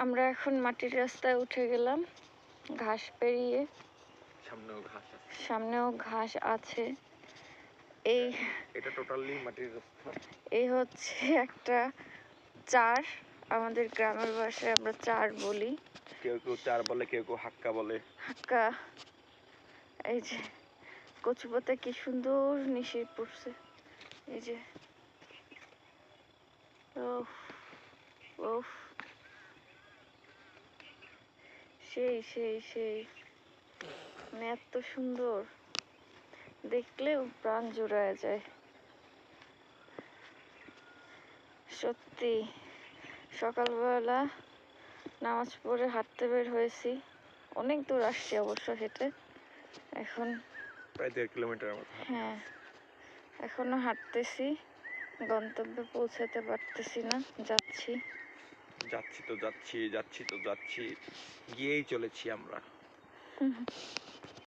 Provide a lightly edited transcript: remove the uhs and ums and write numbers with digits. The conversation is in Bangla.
আমরা এখন মাটির রাস্তায় উঠে গেলাম, ঘাস পেরিয়ে। সামনেও ঘাস আছে। এটা টোটালি মাটির রাস্তা। এই হচ্ছে একটা চার, আমাদের গ্রামের ভাষায় আমরা চার বলি। কেউ কেউ চার বলে, কেউ কেউ হাক্কা বলে। হাক্কা। এই যে কচুপাতা কি সুন্দর নিশির পড়ছে, এই যে ওফ ওফ, সেই সেই সেই, মানে এত সুন্দর, দেখলেও প্রাণ জুড়ায় যায় সত্যি। সকালবেলা নামাজ পড়ে হাঁটতে বের হয়েছি, অনেক দূর আসছি অবশ্য হেঁটে, এখন প্রায় 1.5 কিলোমিটার মতো। হ্যাঁ, এখনো হাঁটতেছি, গন্তব্যে পৌঁছাতে পারতেছি না, যাচ্ছি যাচ্ছি, গিয়েই চলেছি আমরা।